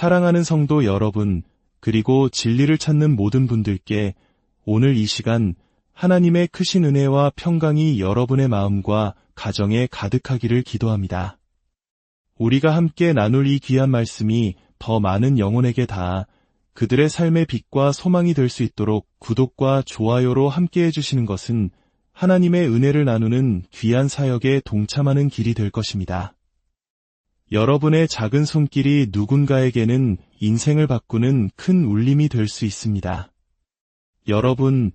사랑하는 성도 여러분, 그리고 진리를 찾는 모든 분들께 오늘 이 시간 하나님의 크신 은혜와 평강이 여러분의 마음과 가정에 가득하기를 기도합니다. 우리가 함께 나눌 이 귀한 말씀이 더 많은 영혼에게 닿아 그들의 삶의 빛과 소망이 될 수 있도록 구독과 좋아요로 함께 해주시는 것은 하나님의 은혜를 나누는 귀한 사역에 동참하는 길이 될 것입니다. 여러분의 작은 손길이 누군가에게는 인생을 바꾸는 큰 울림이 될 수 있습니다. 여러분,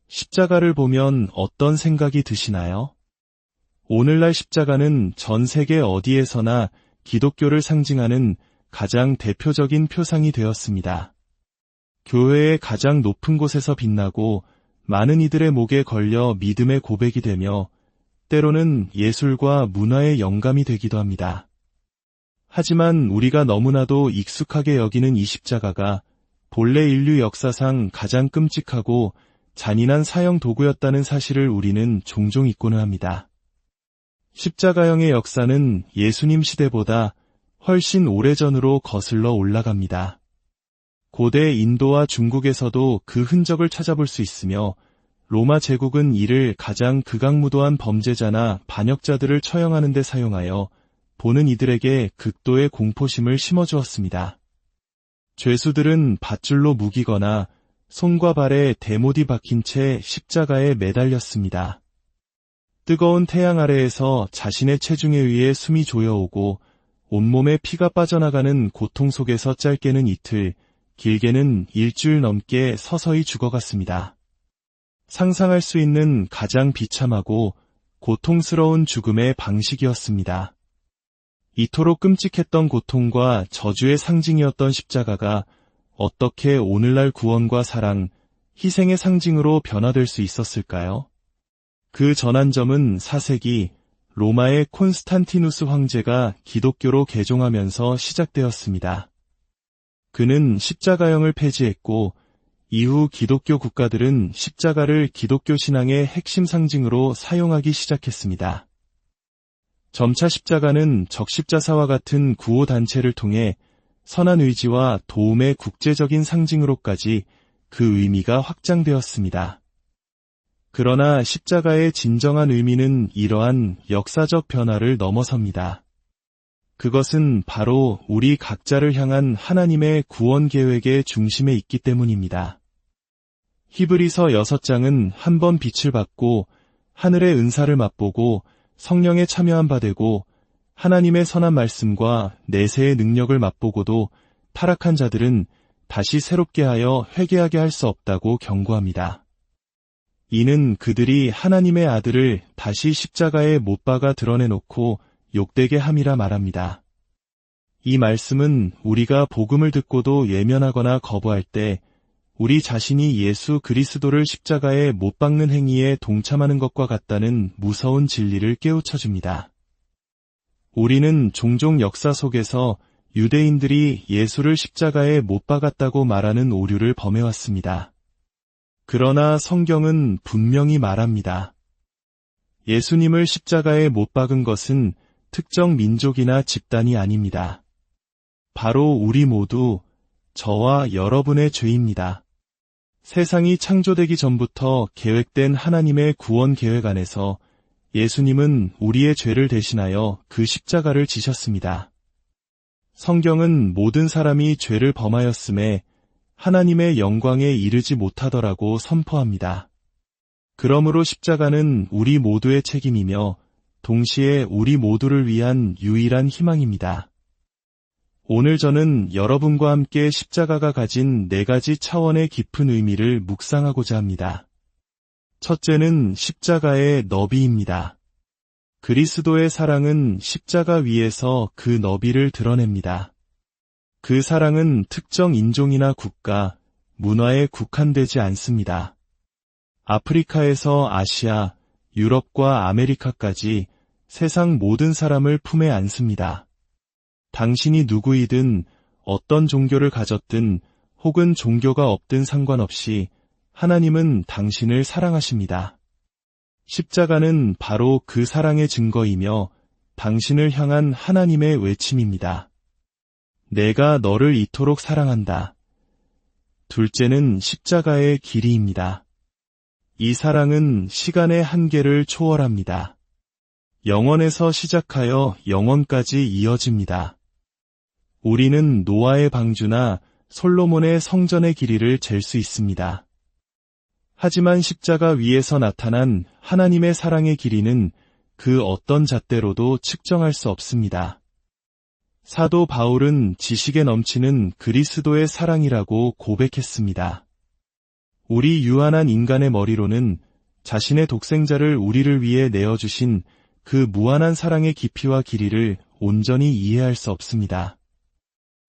십자가를 보면 어떤 생각이 드시나요? 오늘날 십자가는 전 세계 어디에서나 기독교를 상징하는 가장 대표적인 표상이 되었습니다. 교회의 가장 높은 곳에서 빛나고 많은 이들의 목에 걸려 믿음의 고백이 되며 때로는 예술과 문화의 영감이 되기도 합니다. 하지만 우리가 너무나도 익숙하게 여기는 이 십자가가 본래 인류 역사상 가장 끔찍하고 잔인한 사형 도구였다는 사실을 우리는 종종 잊고는 합니다. 십자가형의 역사는 예수님 시대보다 훨씬 오래전으로 거슬러 올라갑니다. 고대 인도와 중국에서도 그 흔적을 찾아볼 수 있으며 로마 제국은 이를 가장 극악무도한 범죄자나 반역자들을 처형하는 데 사용하여 보는 이들에게 극도의 공포심을 심어주었습니다. 죄수들은 밧줄로 무기거나 손과 발에 대못이 박힌 채 십자가에 매달렸습니다. 뜨거운 태양 아래에서 자신의 체중에 의해 숨이 조여오고 온몸에 피가 빠져나가는 고통 속에서 짧게는 이틀, 길게는 일주일 넘게 서서히 죽어갔습니다. 상상할 수 있는 가장 비참하고 고통스러운 죽음의 방식이었습니다. 이토록 끔찍했던 고통과 저주의 상징이었던 십자가가 어떻게 오늘날 구원과 사랑, 희생의 상징으로 변화될 수 있었을까요? 그 전환점은 4세기 로마의 콘스탄티누스 황제가 기독교로 개종하면서 시작되었습니다. 그는 십자가형을 폐지했고 이후 기독교 국가들은 십자가를 기독교 신앙의 핵심 상징으로 사용하기 시작했습니다. 점차 십자가는 적십자사와 같은 구호단체를 통해 선한 의지와 도움의 국제적인 상징으로까지 그 의미가 확장되었습니다. 그러나 십자가의 진정한 의미는 이러한 역사적 변화를 넘어섭니다. 그것은 바로 우리 각자를 향한 하나님의 구원 계획의 중심에 있기 때문입니다. 히브리서 6장은 한 번 빛을 받고 하늘의 은사를 맛보고 성령에 참여한 바 되고 하나님의 선한 말씀과 내세의 능력을 맛보고도 타락한 자들은 다시 새롭게 하여 회개하게 할 수 없다고 경고합니다. 이는 그들이 하나님의 아들을 다시 십자가에 못 박아 드러내놓고 욕되게 함이라 말합니다. 이 말씀은 우리가 복음을 듣고도 예면하거나 거부할 때 우리 자신이 예수 그리스도를 십자가에 못 박는 행위에 동참하는 것과 같다는 무서운 진리를 깨우쳐줍니다. 우리는 종종 역사 속에서 유대인들이 예수를 십자가에 못 박았다고 말하는 오류를 범해왔습니다. 그러나 성경은 분명히 말합니다. 예수님을 십자가에 못 박은 것은 특정 민족이나 집단이 아닙니다. 바로 우리 모두, 저와 여러분의 죄입니다. 세상이 창조되기 전부터 계획된 하나님의 구원 계획 안에서 예수님은 우리의 죄를 대신하여 그 십자가를 지셨습니다. 성경은 모든 사람이 죄를 범하였음에 하나님의 영광에 이르지 못하더라고 선포합니다. 그러므로 십자가는 우리 모두의 책임이며 동시에 우리 모두를 위한 유일한 희망입니다. 오늘 저는 여러분과 함께 십자가가 가진 4가지 차원의 깊은 의미를 묵상하고자 합니다. 첫째는 십자가의 너비입니다. 그리스도의 사랑은 십자가 위에서 그 너비를 드러냅니다. 그 사랑은 특정 인종이나 국가, 문화에 국한되지 않습니다. 아프리카에서 아시아, 유럽과 아메리카까지 세상 모든 사람을 품에 안습니다. 당신이 누구이든 어떤 종교를 가졌든 혹은 종교가 없든 상관없이 하나님은 당신을 사랑하십니다. 십자가는 바로 그 사랑의 증거이며 당신을 향한 하나님의 외침입니다. 내가 너를 이토록 사랑한다. 둘째는 십자가의 길이입니다. 이 사랑은 시간의 한계를 초월합니다. 영원에서 시작하여 영원까지 이어집니다. 우리는 노아의 방주나 솔로몬의 성전의 길이를 잴 수 있습니다. 하지만 십자가 위에서 나타난 하나님의 사랑의 길이는 그 어떤 잣대로도 측정할 수 없습니다. 사도 바울은 지식에 넘치는 그리스도의 사랑이라고 고백했습니다. 우리 유한한 인간의 머리로는 자신의 독생자를 우리를 위해 내어주신 그 무한한 사랑의 깊이와 길이를 온전히 이해할 수 없습니다.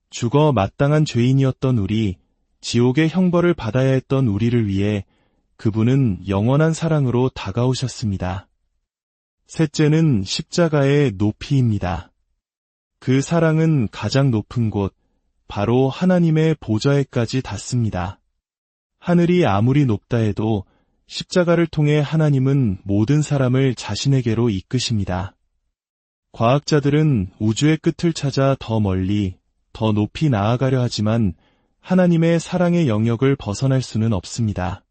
죽어 마땅한 죄인이었던 우리, 지옥의 형벌을 받아야 했던 우리를 위해 그분은 영원한 사랑으로 다가오셨습니다. 셋째는 십자가의 높이입니다. 그 사랑은 가장 높은 곳, 바로 하나님의 보좌에까지 닿습니다. 하늘이 아무리 높다 해도 십자가를 통해 하나님은 모든 사람을 자신에게로 이끄십니다. 과학자들은 우주의 끝을 찾아 더 멀리, 더 높이 나아가려 하지만 하나님의 사랑의 영역을 벗어날 수는 없습니다.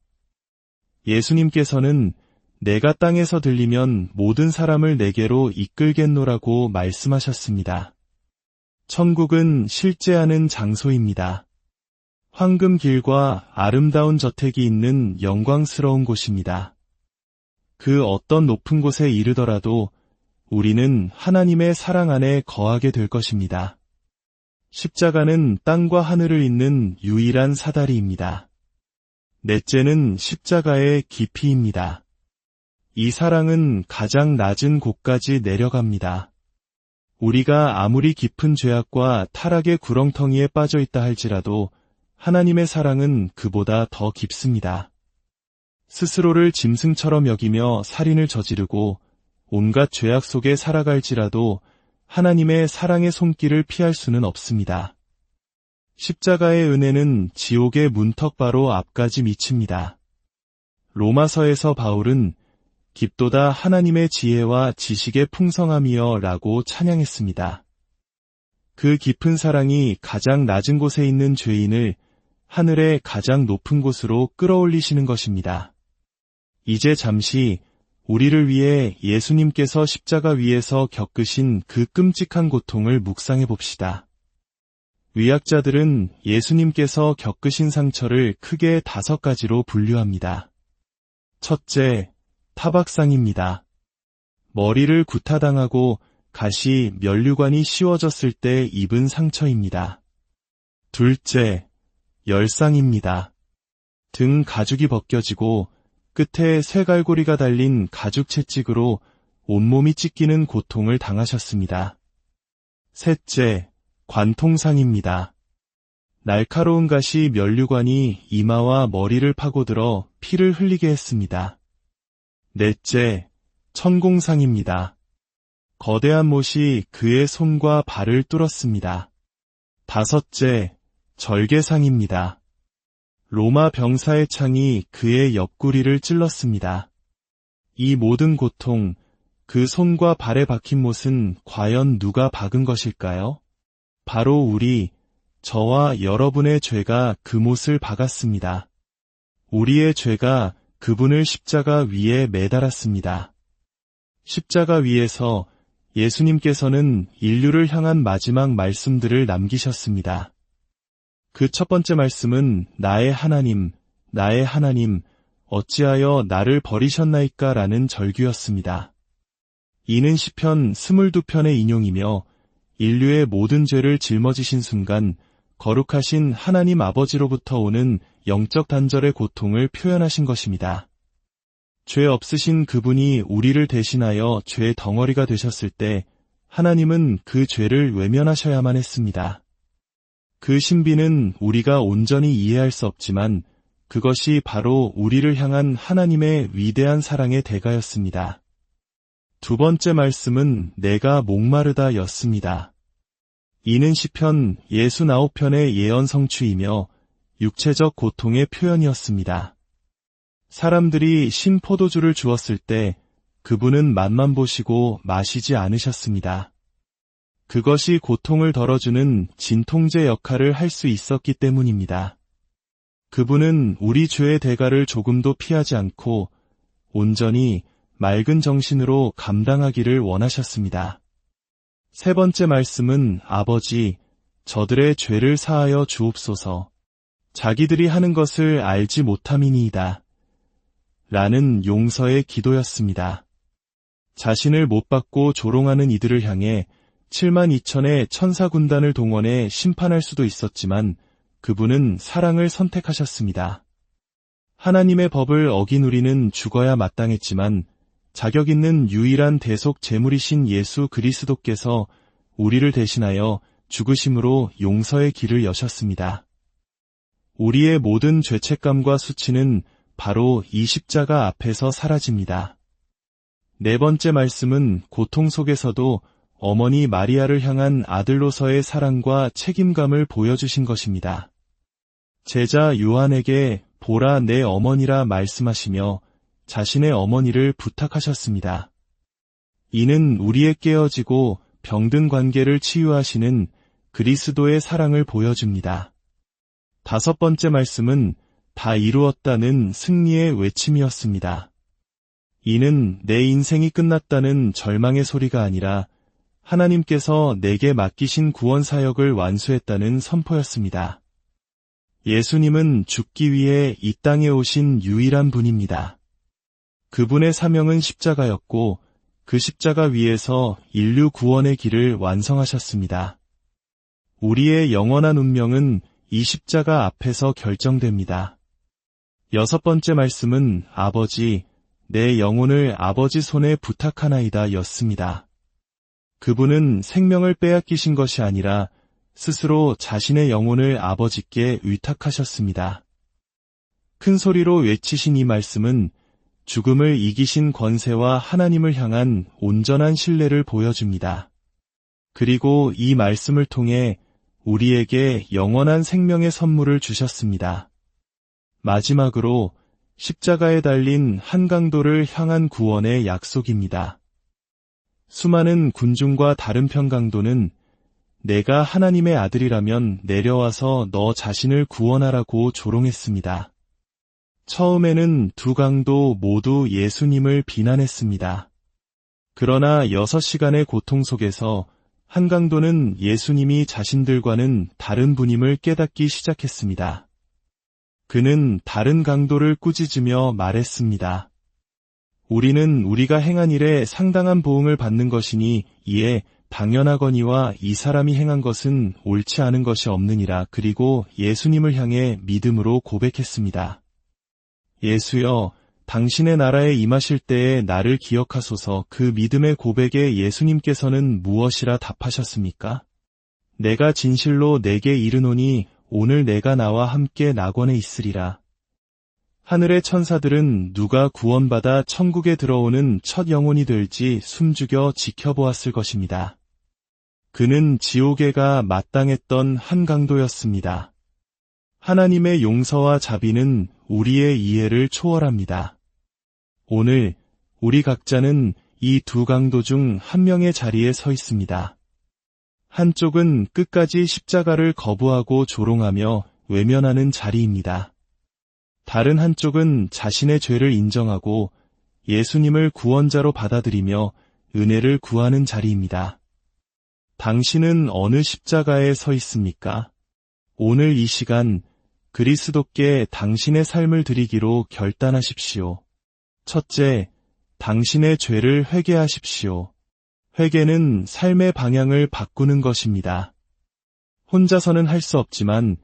예수님께서는 내가 땅에서 들리면 모든 사람을 내게로 이끌겠노라고 말씀하셨습니다. 천국은 실제하는 장소입니다. 황금길과 아름다운 저택이 있는 영광스러운 곳입니다. 그 어떤 높은 곳에 이르더라도 우리는 하나님의 사랑 안에 거하게 될 것입니다. 십자가는 땅과 하늘을 잇는 유일한 사다리입니다. 넷째는 십자가의 깊이입니다. 이 사랑은 가장 낮은 곳까지 내려갑니다. 우리가 아무리 깊은 죄악과 타락의 구렁텅이에 빠져 있다 할지라도 하나님의 사랑은 그보다 더 깊습니다. 스스로를 짐승처럼 여기며 살인을 저지르고 온갖 죄악 속에 살아갈지라도 하나님의 사랑의 손길을 피할 수는 없습니다. 십자가의 은혜는 지옥의 문턱바로 앞까지 미칩니다. 로마서에서 바울은 깊도다 하나님의 지혜와 지식의 풍성함이여 라고 찬양했습니다. 그 깊은 사랑이 가장 낮은 곳에 있는 죄인을 하늘의 가장 높은 곳으로 끌어올리시는 것입니다. 이제 잠시 우리를 위해 예수님께서 십자가 위에서 겪으신 그 끔찍한 고통을 묵상해 봅시다. 의학자들은 예수님께서 겪으신 상처를 크게 5가지로 분류합니다. 첫째, 타박상입니다. 머리를 구타당하고 가시 면류관이 씌워졌을 때 입은 상처입니다. 둘째, 열상입니다. 등 가죽이 벗겨지고 끝에 쇠갈고리가 달린 가죽 채찍으로 온몸이 찢기는 고통을 당하셨습니다. 셋째, 관통상입니다. 날카로운 가시 면류관이 이마와 머리를 파고들어 피를 흘리게 했습니다. 넷째, 천공상입니다. 거대한 못이 그의 손과 발을 뚫었습니다. 다섯째, 절개상입니다. 로마 병사의 창이 그의 옆구리를 찔렀습니다. 이 모든 고통, 그 손과 발에 박힌 못은 과연 누가 박은 것일까요? 바로 우리, 저와 여러분의 죄가 그 못을 박았습니다. 우리의 죄가 그분을 십자가 위에 매달았습니다. 십자가 위에서 예수님께서는 인류를 향한 마지막 말씀들을 남기셨습니다. 그 첫 번째 말씀은 나의 하나님, 나의 하나님, 어찌하여 나를 버리셨나이까 라는 절규였습니다. 이는 시편 22편의 인용이며 인류의 모든 죄를 짊어지신 순간 거룩하신 하나님 아버지로부터 오는 영적 단절의 고통을 표현하신 것입니다. 죄 없으신 그분이 우리를 대신하여 죄의 덩어리가 되셨을 때 하나님은 그 죄를 외면하셔야만 했습니다. 그 신비는 우리가 온전히 이해할 수 없지만 그것이 바로 우리를 향한 하나님의 위대한 사랑의 대가였습니다. 두 번째 말씀은 내가 목마르다 였습니다. 이는 시편 69편의 예언 성취이며 육체적 고통의 표현이었습니다. 사람들이 신 포도주를 주었을 때 그분은 맛만 보시고 마시지 않으셨습니다. 그것이 고통을 덜어주는 진통제 역할을 할 수 있었기 때문입니다. 그분은 우리 죄의 대가를 조금도 피하지 않고 온전히 맑은 정신으로 감당하기를 원하셨습니다. 세 번째 말씀은 아버지, 저들의 죄를 사하여 주옵소서. 자기들이 하는 것을 알지 못함이니이다. 라는 용서의 기도였습니다. 자신을 못 받고 조롱하는 이들을 향해 7만 2천의 천사 군단을 동원해 심판할 수도 있었지만 그분은 사랑을 선택하셨습니다. 하나님의 법을 어긴 우리는 죽어야 마땅했지만 자격 있는 유일한 대속 제물이신 예수 그리스도께서 우리를 대신하여 죽으심으로 용서의 길을 여셨습니다. 우리의 모든 죄책감과 수치는 바로 이 십자가 앞에서 사라집니다. 네 번째 말씀은 고통 속에서도 어머니 마리아를 향한 아들로서의 사랑과 책임감을 보여주신 것입니다. 제자 요한에게 보라 내 어머니라 말씀하시며 자신의 어머니를 부탁하셨습니다. 이는 우리의 깨어지고 병든 관계를 치유하시는 그리스도의 사랑을 보여줍니다. 다섯 번째 말씀은 다 이루었다는 승리의 외침이었습니다. 이는 내 인생이 끝났다는 절망의 소리가 아니라 하나님께서 내게 맡기신 구원 사역을 완수했다는 선포였습니다. 예수님은 죽기 위해 이 땅에 오신 유일한 분입니다. 그분의 사명은 십자가였고 그 십자가 위에서 인류 구원의 길을 완성하셨습니다. 우리의 영원한 운명은 이 십자가 앞에서 결정됩니다. 여섯 번째 말씀은 아버지, 내 영혼을 아버지 손에 부탁하나이다 였습니다. 그분은 생명을 빼앗기신 것이 아니라 스스로 자신의 영혼을 아버지께 위탁하셨습니다. 큰 소리로 외치신 이 말씀은 죽음을 이기신 권세와 하나님을 향한 온전한 신뢰를 보여줍니다. 그리고 이 말씀을 통해 우리에게 영원한 생명의 선물을 주셨습니다. 마지막으로 십자가에 달린 한강도를 향한 구원의 약속입니다. 수많은 군중과 다른 평강도는 내가 하나님의 아들이라면 내려와서 너 자신을 구원하라고 조롱했습니다. 처음에는 두 강도 모두 예수님을 비난했습니다. 그러나 6시간의 고통 속에서 한강도는 예수님이 자신들과는 다른 분임을 깨닫기 시작했습니다. 그는 다른 강도를 꾸짖으며 말했습니다. 우리는 우리가 행한 일에 상당한 보응을 받는 것이니 이에 당연하거니와 이 사람이 행한 것은 옳지 않은 것이 없느니라. 그리고 예수님을 향해 믿음으로 고백했습니다. 예수여, 당신의 나라에 임하실 때에 나를 기억하소서. 그 믿음의 고백에 예수님께서는 무엇이라 답하셨습니까? 내가 진실로 내게 이르노니 오늘 내가 나와 함께 낙원에 있으리라. 하늘의 천사들은 누가 구원받아 천국에 들어오는 첫 영혼이 될지 숨죽여 지켜보았을 것입니다. 그는 지옥에 가 마땅했던 한 강도였습니다. 하나님의 용서와 자비는 우리의 이해를 초월합니다. 오늘 우리 각자는 이 두 강도 중 한 명의 자리에 서 있습니다. 한쪽은 끝까지 십자가를 거부하고 조롱하며 외면하는 자리입니다. 다른 한쪽은 자신의 죄를 인정하고 예수님을 구원자로 받아들이며 은혜를 구하는 자리입니다. 당신은 어느 십자가에 서 있습니까? 오늘 이 시간 그리스도께 당신의 삶을 드리기로 결단하십시오. 첫째, 당신의 죄를 회개하십시오. 회개는 삶의 방향을 바꾸는 것입니다. 혼자서는 할 수 없지만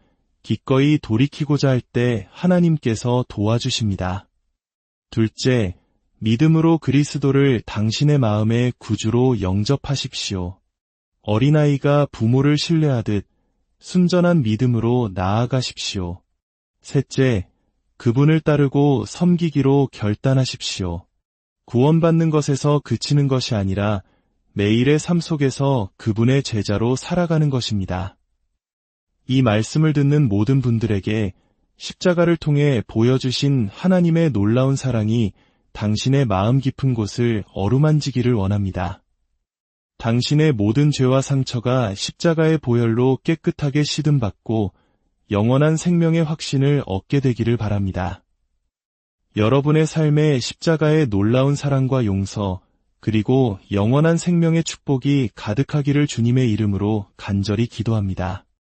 기꺼이 돌이키고자 할 때 하나님께서 도와주십니다. 둘째, 믿음으로 그리스도를 당신의 마음의 구주로 영접하십시오. 어린아이가 부모를 신뢰하듯 순전한 믿음으로 나아가십시오. 셋째, 그분을 따르고 섬기기로 결단하십시오. 구원받는 것에서 그치는 것이 아니라 매일의 삶 속에서 그분의 제자로 살아가는 것입니다. 이 말씀을 듣는 모든 분들에게 십자가를 통해 보여주신 하나님의 놀라운 사랑이 당신의 마음 깊은 곳을 어루만지기를 원합니다. 당신의 모든 죄와 상처가 십자가의 보혈로 깨끗하게 시듬받고 영원한 생명의 확신을 얻게 되기를 바랍니다. 여러분의 삶에 십자가의 놀라운 사랑과 용서, 그리고 영원한 생명의 축복이 가득하기를 주님의 이름으로 간절히 기도합니다.